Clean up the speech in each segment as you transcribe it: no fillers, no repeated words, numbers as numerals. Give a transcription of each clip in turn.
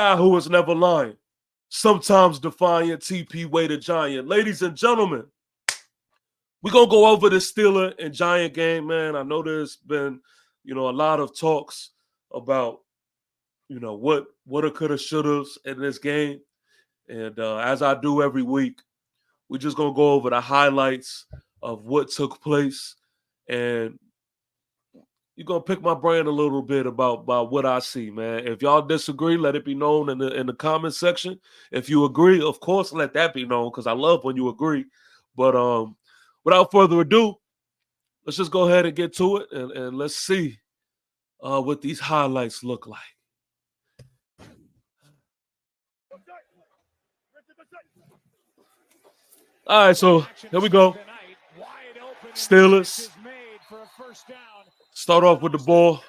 guy who is never lying, sometimes defiant, TP Way the Giant. Ladies and gentlemen, we're going to go over the Steeler and Giant game, man. I know there's been, a lot of talks about, what coulda, shouldas in this game. And as I do every week, we're just going to go over the highlights of what took place. And you're going to pick my brain a little bit about what I see, man. If y'all disagree, let it be known in the comment section. If you agree, of course, let that be known because I love when you agree. But without further ado, let's just go ahead and get to it, and let's see what these highlights look like. All right, so here we go. Steelers start off with the ball.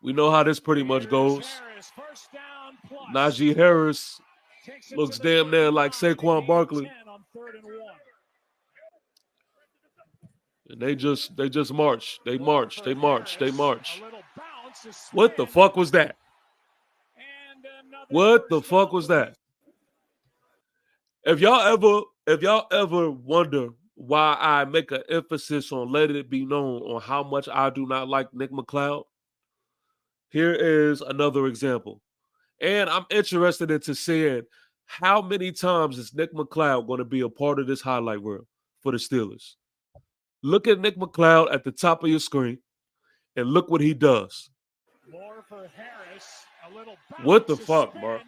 We know how this pretty much goes. Najee Harris looks damn near like Saquon Barkley. And they just march. They march. What the fuck was that? What the fuck was that? If y'all ever wonder why I make an emphasis on letting it be known on how much I do not like Nick McCloud, here is another example. And I'm interested into seeing how many times is Nick McCloud going to be a part of this highlight reel for the Steelers. Look at Nick McCloud at the top of your screen and look what he does. More for Harris, a little what the fuck, bro?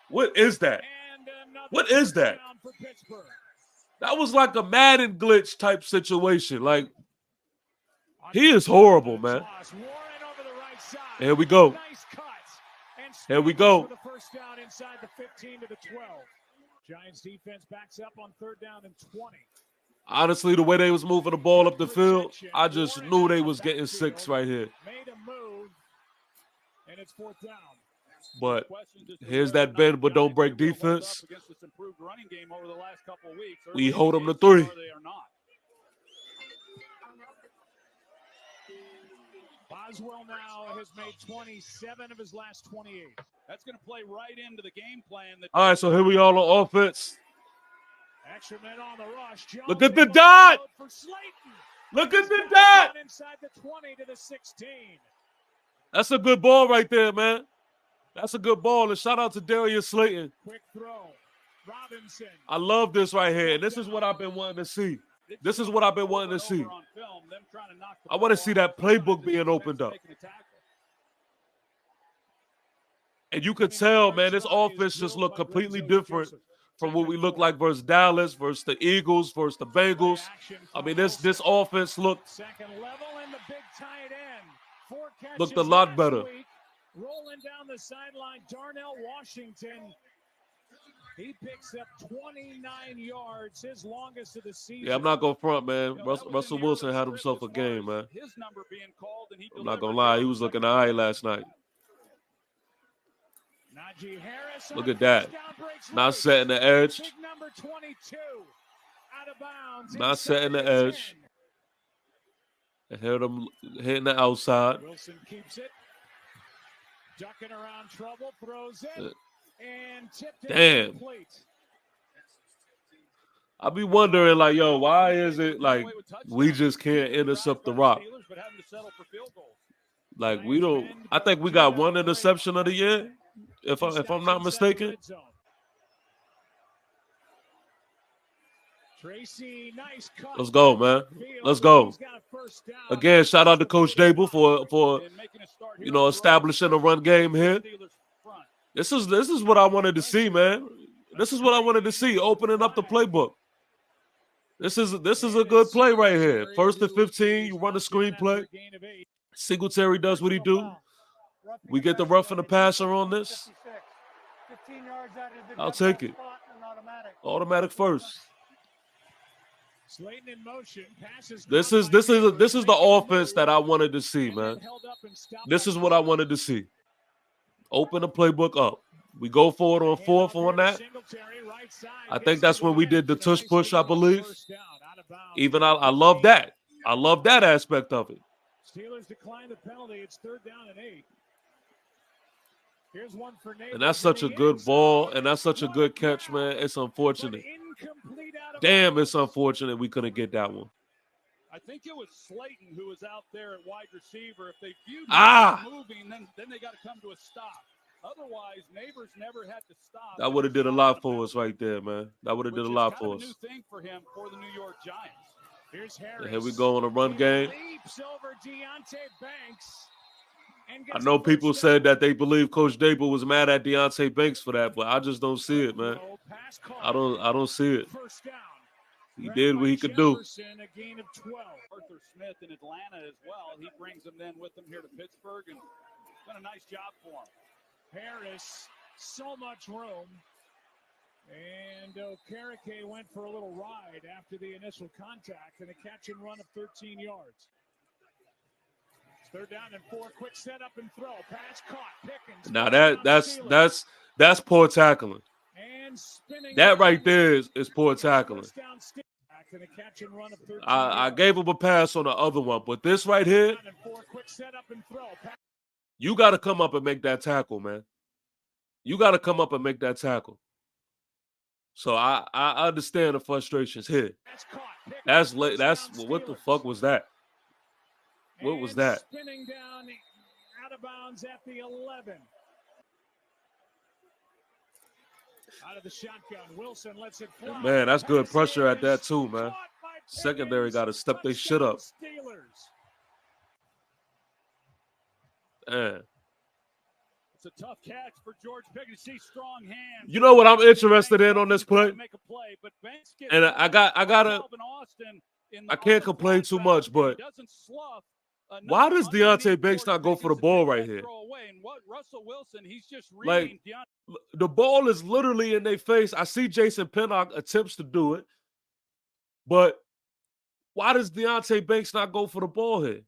What is that? What is that? That was like a Madden glitch type situation. Like, he is horrible, man. Here we go. Here we go. Giants defense backs up on 3rd down and 20. Honestly, the way they was moving the ball up the field, I just knew they was getting 6 right here. Made a move, and it's 4th down. But here's that bend but don't break defense. We hold them to 3. Boswell now has made 27 of his last 28. That's going to play right into the game plan. All right, so here we are on offense. Extra men on the rush. Look at the dot. Look at the dot. Inside the 20 to the 16. That's a good ball right there, man. That's a good ball. And shout out to Darius Slayton. Quick throw. Robinson. I love this right here. This is what I've been wanting to see. This is what I've been wanting to see. I want to see that playbook being opened up. And you could tell, man, this offense just looked completely different from what we looked like versus Dallas, versus the Eagles, versus the Bengals. I mean, this offense looked a lot better. Rolling down the sideline, Darnell Washington. He picks up 29 yards, his longest of the season. Yeah, I'm not going to front, man. Russell Wilson had himself a game, man. I'm not going to lie. He was looking all right last night. Look at that. Not setting the edge. Not setting the edge. And hit him hitting the outside. Wilson keeps it. Ducking around trouble, throws it, and tipped it. Damn. I be wondering, like, yo, why is it like we just can't intercept the rock? Like, we don't. I think we got 1 interception of the year, if I'm not mistaken. Let's go, man. Let's go. Again, shout out to Coach Dable for establishing a run game here. This is what I wanted to see, man. This is what I wanted to see, opening up the playbook. This is a good play right here. 1st and 15, you run the screenplay. Singletary does what he do. We get the rough and the passer on this. I'll take it. Automatic first. This is the offense that I wanted to see, man. This is what I wanted to see. Open the playbook up. We go for it on 4th on that. I think that's when we did the tush push, I believe. Even I love that. I love that aspect of it. Steelers decline the penalty. It's 3rd down and 8. Here's one for Neighbors. And that's such a good ball, and that's such a good catch, man. It's unfortunate. Damn, it's unfortunate we couldn't get that one. I think it was Slayton who was out there at wide receiver. If they viewed moving, then they got to come to a stop. Otherwise, Neighbors never had to stop. That would have did a lot for us right there, man. That would have did a lot for us. New thing for him for the New York Giants. Here's Harris. And here we go on a run game. Leaps over Deontay Banks. I know people said that they believe Coach Dable was mad at Deontay Banks for that, but I just don't see it, man. I don't see it. He did what he could do. A gain of 12. Arthur Smith in Atlanta as well. He brings them then with him here to Pittsburgh and done a nice job for him. Harris, so much room. And Okereke went for a little ride after the initial contact and a catch and run of 13 yards. Third down and 4. Quick setup and throw. Pass caught. Pickens. Now that's poor tackling. That right there is poor tackling. I gave him a pass on the other one, but this right here, you got to come up and make that tackle, man. You got to come up and make that tackle. So I understand the frustrations here. That's what the fuck was that? What was that? Spinning down out of bounds at the 11. Out of the shotgun, Wilson lets it fly. Man, that's good pressure at that too, man. Secondary got to step their shit up. Man. It's a tough catch for George Pickens. See strong hands. You know what I'm interested in on this play? And I can't complain too much, but why does Deontay Banks not go for the ball right here? Like, the ball is literally in their face. I see Jason Pinnock attempts to do it, but why does Deontay Banks not go for the ball here?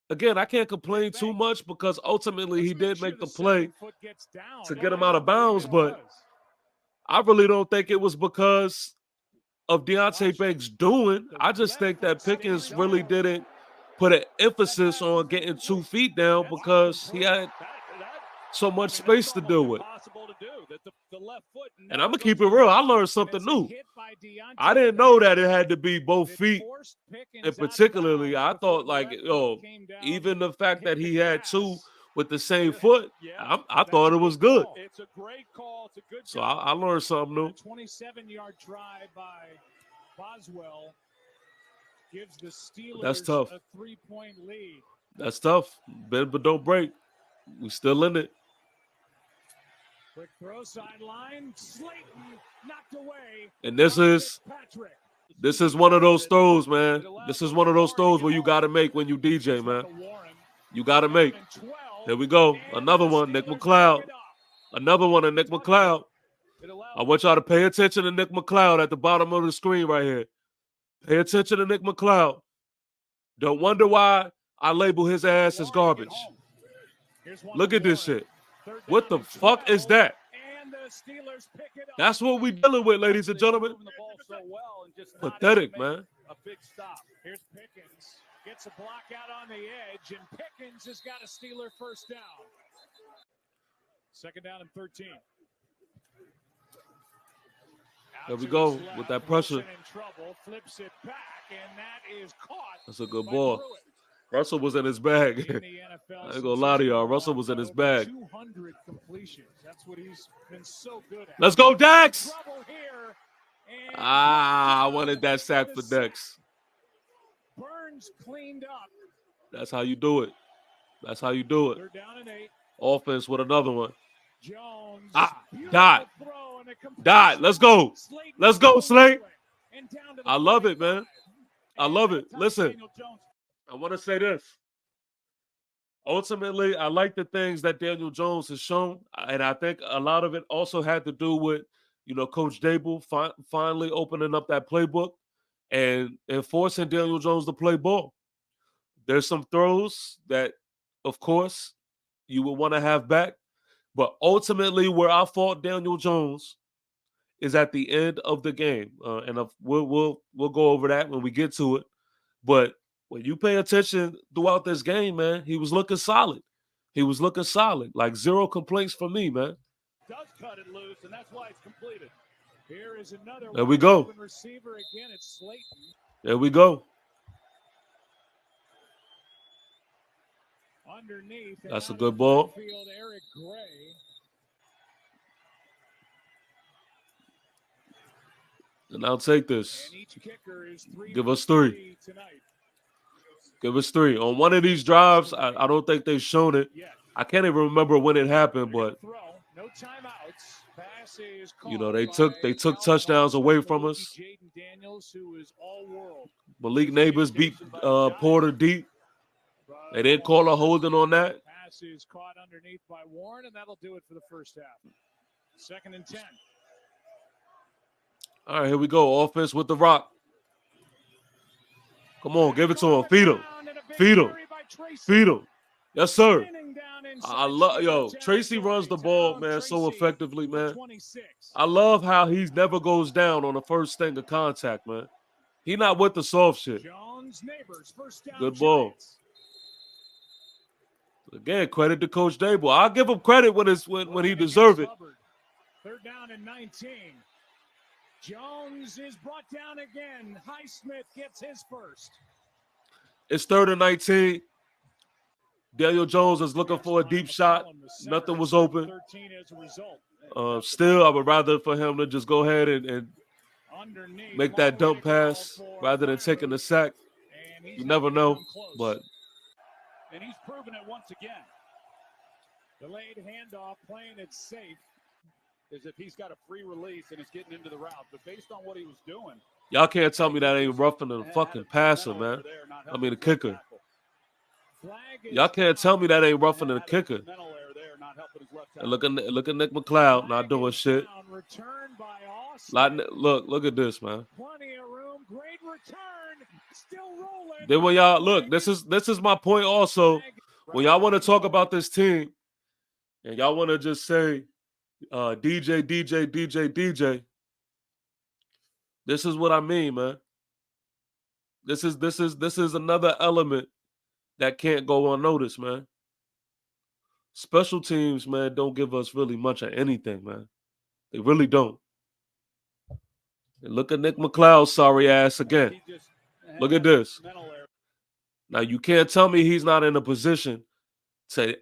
Again, I can't complain too much because ultimately he did make the play to get him out of bounds, but I really don't think it was because of Deontay Banks doing. I just think that Pickens really didn't put an emphasis on getting 2 feet down because he had so much space to deal with. And I'm going to keep it real. I learned something new. I didn't know that it had to be both feet. And particularly, I thought, like, even the fact that he had 2 with the same foot, I thought it was good. So I learned something new. 27-yard try by Boswell gives the Steelers That's tough. A 3-point lead. That's tough. Bend but don't break. We still in it. Quick throw sideline. Slayton knocked away. And this is one of those throws, man. This is one of those throws where you got to make when you DJ, man. You got to make. Here we go. Another one, Nick McLeod. Another one of Nick McLeod. I want y'all to pay attention to Nick McLeod at the bottom of the screen right here. Pay attention to Nick McLeod. Don't wonder why I label his ass as garbage. Look at this shit. What the fuck is that? That's what we dealing with, ladies and gentlemen. Pathetic, man. A big stop. Here's Pickens. Gets a block out on the edge, and Pickens has got a Steeler first down. Second down and 13. There we go with that pressure. Flips it back, and that is caught. That's a good ball. Russell was in his bag. I ain't gonna lie to y'all. Russell was in his bag. 200 completions. That's what he's been so good at. Let's go, Dax. I wanted that sack for Dax. Burns cleaned up. That's how you do it. That's how you do it. They're down and 8. Offense with another one. Jones. Dot. Dot. Let's go. Let's go, Slate. I love it, man. I love it. Listen, I want to say this. Ultimately, I like the things that Daniel Jones has shown, and I think a lot of it also had to do with, Coach Dable finally opening up that playbook and forcing Daniel Jones to play ball. There's some throws that, of course, you would want to have back, but ultimately where I fault Daniel Jones is at the end of the game, and we'll go over that when we get to it. But when you pay attention throughout this game, man, he was looking solid. He was looking solid. Like 0 complaints from me, man. Does cut it loose, and that's why it's completed. Here is another There we go. open receiver again. It's Slayton. There we go. Underneath. That's a good ball. Field, Eric Gray. And I'll take this. And each kicker is Give us 3. tonight. Give us 3. On one of these drives, I don't think they've shown it. I can't even remember when it happened, but no timeouts. Pass is you know, they took touchdowns away from us. Daniels, who is all world. Malik Neighbors beat Porter deep. They didn't call a holding on that. Pass is caught underneath by Warren, and that'll do it for the first half. 2nd and 10. All right, here we go. Offense with the rock. Come on, give it to him. Feed him. Feed him. Feed him. Yes, sir. I love Tracy runs the ball, man, so effectively, man. I love how he never goes down on the first thing of contact, man. He not with the soft shit. Good ball. Again, credit to Coach Dable. I'll give him credit when he deserves it. 3rd down and 19. Jones is brought down again. Highsmith gets his first. It's 3rd and 19. Daniel Jones is looking for a deep shot. Nothing was open. Still, I would rather for him to just go ahead and make that dump pass rather than taking the sack. You never know, but. And he's proven it once again. Delayed handoff, playing it safe. As if he's got a free release and is getting into the route. But based on what he was doing. Y'all can't tell me that ain't roughing the fucking passer, man. I mean the kicker. Y'all can't tell me that ain't roughing the kicker. And look at Nick McLeod not doing shit. Look at this, man. Plenty of room, great return, still rolling. Then when y'all look, this is my point also. When y'all want to talk about this team and y'all want to just say DJ. This is what I mean, man. This is another element that can't go unnoticed, man. Special teams, man, don't give us really much of anything, man. They really don't. And look at Nick McLeod's sorry ass again. Look at this. Now, you can't tell me he's not in a position to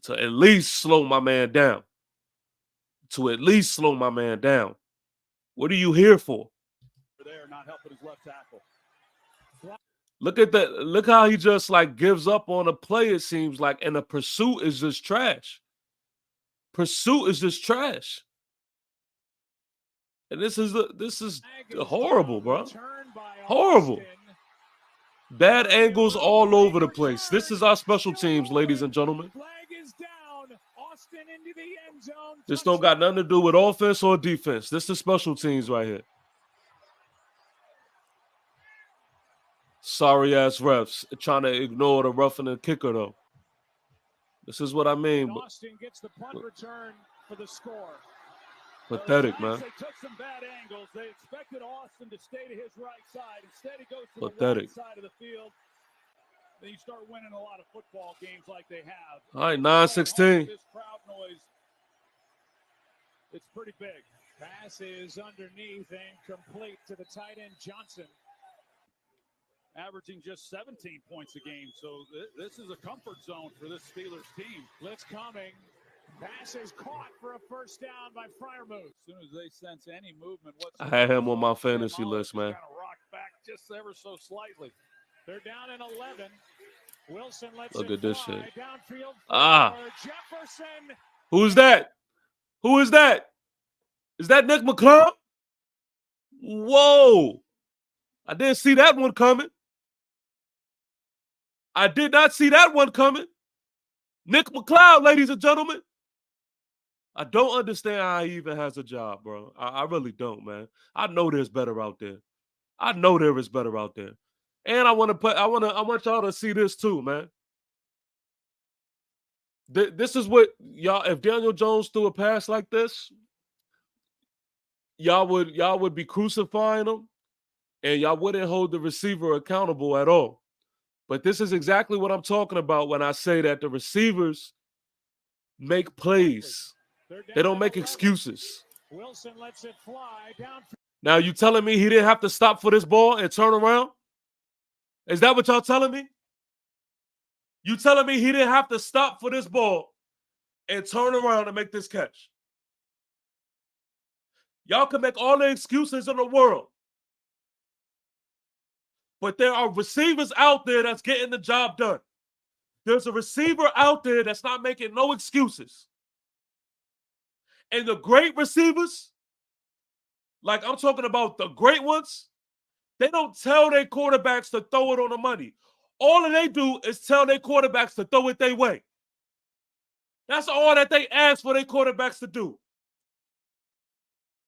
at least slow my man down. To at least slow my man down. What are you here for? They're not helping his left tackle. Look at that. Look how he just like gives up on a play, it seems like, and the pursuit is just trash. Pursuit is just trash. And this is horrible, bro. Horrible. Bad angles all over the place. This is our special teams, ladies and gentlemen. This don't got nothing to do with offense or defense. This is special teams right here. Sorry ass refs trying to ignore the roughing the kicker though. This is what I mean. Austin gets the punt return for the score. Pathetic, man. They took some bad angles. They expected Austin to stay to his right side. Instead, he goes to Pathetic. the right side of the field. Then you start winning a lot of football games like they have. All right, 9-16. This crowd noise, it's pretty big. Pass is underneath and complete to the tight end Johnson. Averaging just 17 points a game. So this is a comfort zone for this Steelers team. Blitz coming. Pass is caught for a first down by Freiermuth. As soon as they sense any movement I had him on my fantasy list, man. Rock back just ever so slightly. They're down in 11. Wilson lets Look it at this fly. shit. Downfield Jefferson. Who's that? Who is that? Is that Nick McLeod? Whoa. I didn't see that one coming. I did not see that one coming. Nick McLeod, ladies and gentlemen. I don't understand how he even has a job, bro. I really don't, man. I know there's better out there. I know there is better out there. And I want y'all to see this too, man. This is what y'all, if Daniel Jones threw a pass like this, y'all would be crucifying him and y'all wouldn't hold the receiver accountable at all. But this is exactly what I'm talking about when I say that the receivers make plays. They don't make excuses. Wilson lets it fly down. Now, you telling me he didn't have to stop for this ball and turn around? Is that what y'all telling me? You telling me he didn't have to stop for this ball and turn around and make this catch? Y'all can make all the excuses in the world. But there are receivers out there that's getting the job done. There's a receiver out there that's not making no excuses. And the great receivers, like I'm talking about the great ones, they don't tell their quarterbacks to throw it on the money. All that they do is tell their quarterbacks to throw it their way. That's all that they ask for their quarterbacks to do.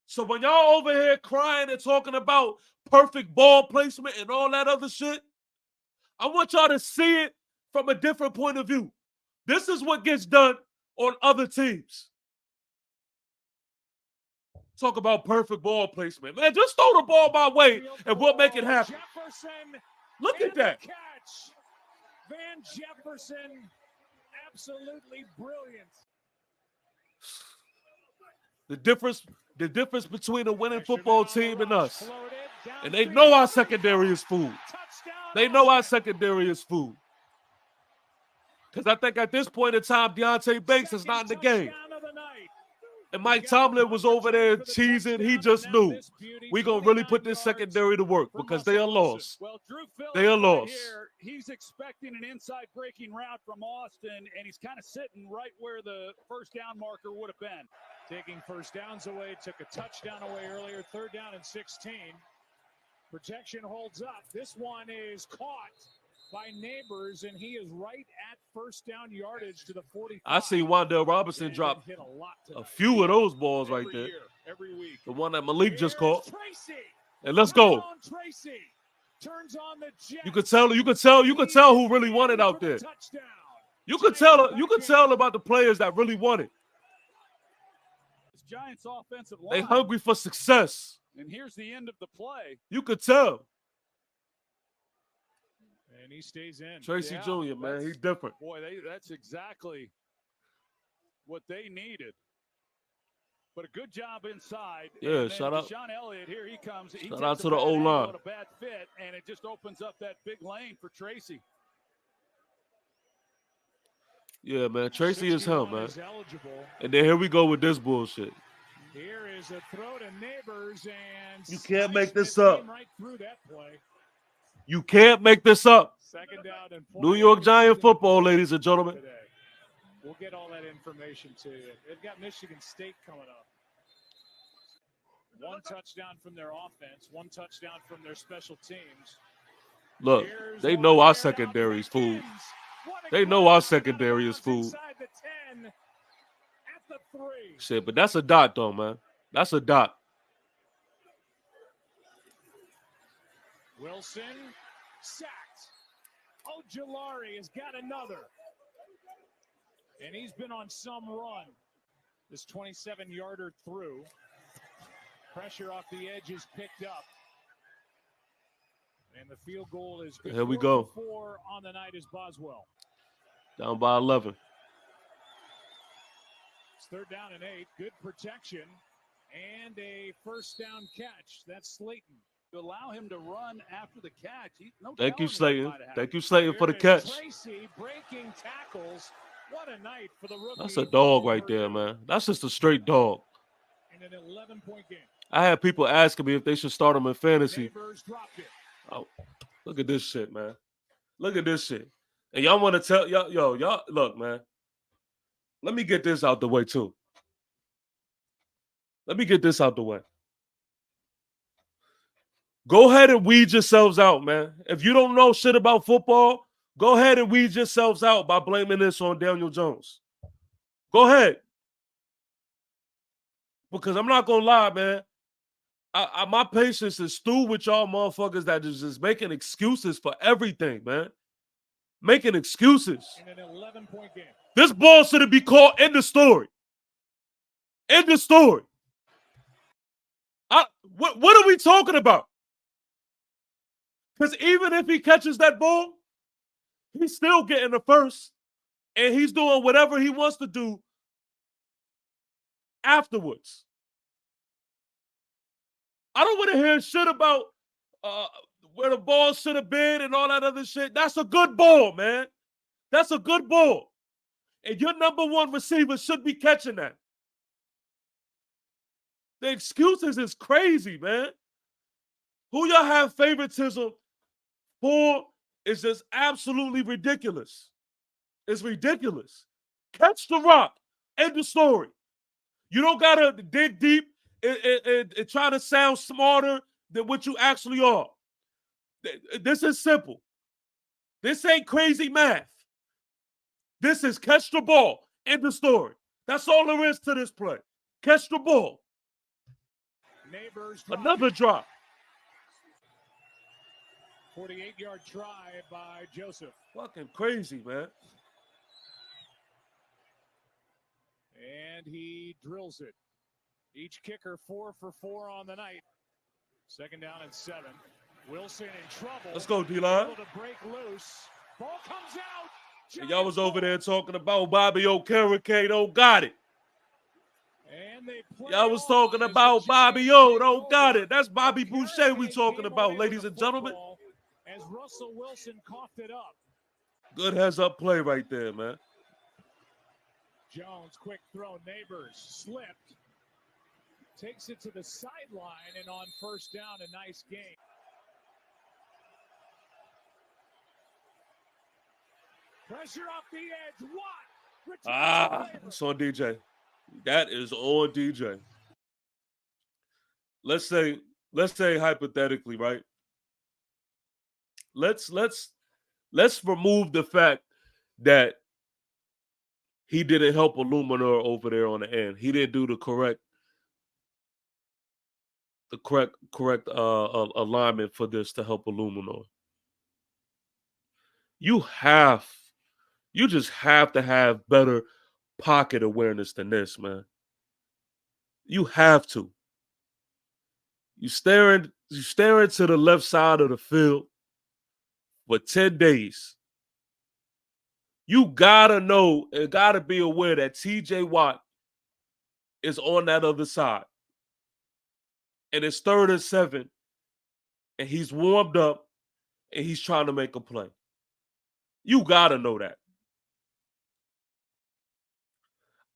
So when y'all over here crying and talking about perfect ball placement and all that other shit, I want y'all to see it from a different point of view. This is what gets done on other teams. Talk about perfect ball placement. Man, just throw the ball my way and we'll make it happen. Jefferson. Look at that. Catch. Van Jefferson, absolutely brilliant. The difference between a winning football team and us. And they know our secondary is food. They know our secondary is food. Because I think at this point in time, Deontay Banks is not in the game. And Mike Tomlin was over there cheesing. He just knew we're going to really put this secondary to work because they are lost. They are lost. He's expecting an inside breaking route from Austin, and he's kind of sitting right where the first down marker would have been. Taking first downs away, took a touchdown away earlier, 3rd down and 16. Protection holds up. This one is caught by Neighbors, and he is right at first down yardage to the 45. I see Wan'Dale Robinson drop a few of those balls right there. Every week. The one that Malik just caught. Tracy. And let's go. Tracy. Turns on the jet. You could tell who really won it out there. You could tell about the players that really won it. Giants offensive line. They hungry for success. And here's the end of the play. You could tell. And he stays in. Tracy Jr., man, he's different. Boy, that's exactly what they needed. But a good job inside. Yeah, shout out. Sean Elliott, here he comes. Shout out to the O-line. A bad fit, and it just opens up that big lane for Tracy. Yeah, man, Tracy is him, man. And then here we go with this bullshit. Here is a throw to Neighbors, and you can't make this up. Right through that play. You can't make this up. 2nd down and 4. New York Giant football, ladies and gentlemen. Today. We'll get all that information to you. They've got Michigan State coming up. 1 touchdown from their offense, 1 touchdown from their special teams. Look, they know our secondary is food. They know our secondary is food. Shit, but that's a dot, though, man. That's a dot. Wilson sacked. Ojulari has got another. And he's been on some run. This 27-yarder through. Pressure off the edge is picked up. And the field goal is good. Here we go. 4 on the night is Boswell. Down by 11. It's 3rd down and 8. Good protection. And a first down catch. That's Slayton. To allow him to run after the catch. Thank you, Slayton. Thank you, Slayton, for the catch. Tracy breaking tackles. What a night for the rookie. That's a dog right there, man. That's just a straight dog. In an 11-point game. I had people asking me if they should start him in fantasy. Oh, look at this shit, man. Look at this shit. And y'all want to tell y'all look, man. Let me get this out the way too. Let me get this out the way. Go ahead and weed yourselves out, man. If you don't know shit about football, go ahead and weed yourselves out by blaming this on Daniel Jones. Go ahead. Because I'm not going to lie, man. My patience is through with y'all motherfuckers that is just making excuses for everything, man. Making excuses. In an 11-point game. This ball should be called in the story. In the story. What are we talking about? Because even if he catches that ball, He's still getting the first, and he's doing whatever he wants to do afterwards. I don't want to hear shit about where the ball should have been and all that other shit. That's a good ball, man. That's a good ball. And your number one receiver should be catching that. The excuses is crazy, man. Who y'all have favoritism for is just absolutely ridiculous. It's ridiculous. Catch the rock. End the story. You don't got to dig deep and try to sound smarter than what you actually are. This is simple. This ain't crazy math. This is catch the ball. End the story. That's all there is to this play. Catch the ball. Neighbors Another drop. 48-yard try by Joseph. Fucking crazy, man. And he drills it. Each kicker 4 for 4 on the night. 2nd down and 7. Wilson in trouble. Let's go, D-line. Able to break loose. Ball comes out. And y'all was over there talking about Bobby Okereke, don't got it. And they Y'all was talking about Bobby O, don't got it. That's Bobby Boucher we talking about, ladies and gentlemen. As Russell Wilson coughed it up. Good heads up play right there, man. Jones, quick throw. Neighbors slipped. Takes it to the sideline, and on 1st down, a nice gain. Pressure off the edge. Watt. It's on DJ. That is on DJ. Let's say hypothetically, right? Let's remove the fact that he didn't help Illuminor over there on the end. He didn't do the correct alignment for this to help Illuminor. You just have to have better pocket awareness than this, man. You have to. You staring to the left side of the field for 10 days. You gotta know and gotta be aware that TJ Watt is on that other side. And it's 3rd and 7. And he's warmed up and he's trying to make a play. You gotta know that.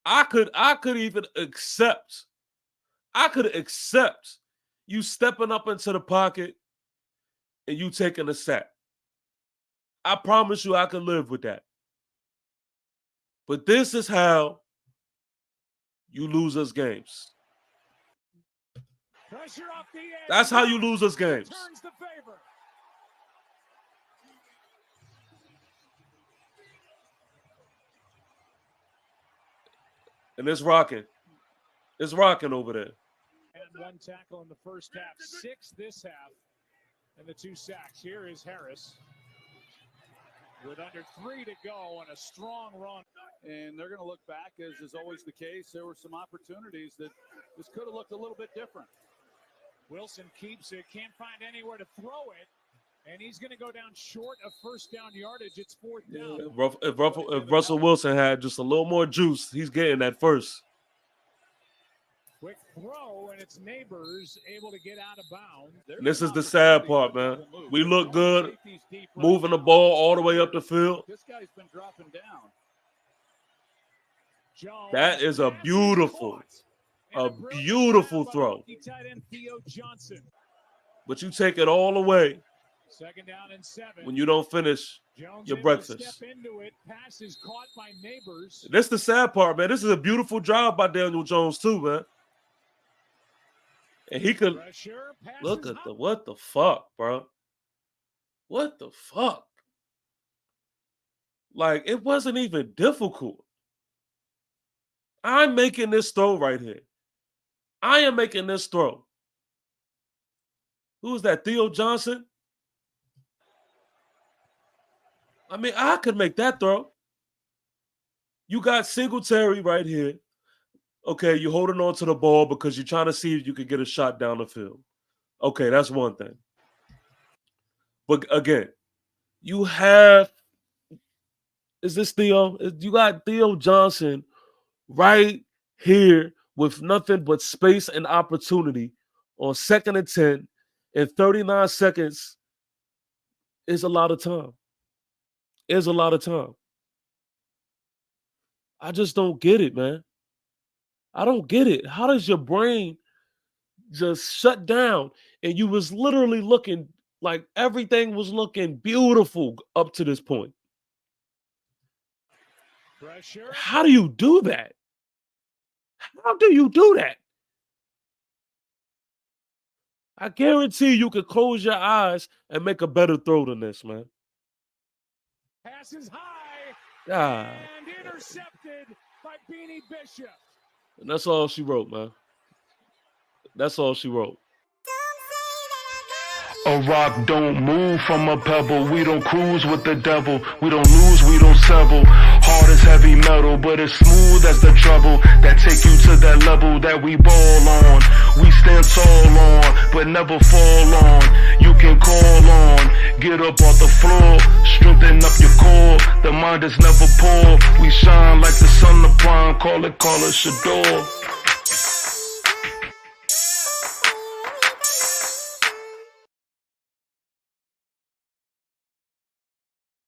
I could even accept. I could accept you stepping up into the pocket and you taking a sack. I promise you I can live with that. But this is how you lose us games. Pressure off the edge. That's how you lose us games. Turns the favor. And it's rocking. It's rocking over there. And 1 tackle in the 1st half, 6 this half, and the 2 sacks. Here is Harris with under 3 to go and a strong run. And they're going to look back, as is always the case. There were some opportunities that this could have looked a little bit different. Wilson keeps it, can't find anywhere to throw it, and he's going to go down short of 1st down yardage. It's 4th down. If Russell Wilson had just a little more juice, he's getting that first. Quick throw, and it's Neighbors able to get out of bounds. This is the sad part, man. We look good, moving the ball all the way up the field. This guy's been dropping down. Jones, That is a beautiful throw. Tight end Theo Johnson. But you take it all away 2nd down and 7. when you don't finish Jones your able to breakfast. Step into it. Pass is caught by Neighbors. That's the sad part, man. This is a beautiful drive by Daniel Jones too, man. And he could Pressure, look at what the fuck, bro. What the fuck? Like, it wasn't even difficult. I'm making this throw right here. I am making this throw. Who is that? Theo Johnson? I mean, I could make that throw. You got Singletary right here. Okay, you're holding on to the ball because you're trying to see if you can get a shot down the field. Okay, that's one thing. But again, you have Is this Theo? You got Theo Johnson right here with nothing but space and opportunity on 2nd and 10, and 39 seconds is a lot of time. Is a lot of time. I just don't get it, man. I don't get it. How does your brain just shut down and you was literally looking like everything was looking beautiful up to this point? Pressure. How do you do that? How do you do that? I guarantee you could close your eyes and make a better throw than this, man. Passes high. God. And intercepted by Beanie Bishop. And that's all she wrote, man. That's all she wrote. A rock don't move from a pebble. We don't cruise with the devil. We don't lose, we don't settle. Hard as heavy metal, but it's smooth as the treble. That take you to that level that we ball on. We stand tall on, but never fall on. You can call on, get up off the floor, strengthen up your core. The mind is never poor. We shine like the sun of prime. Call it Shador.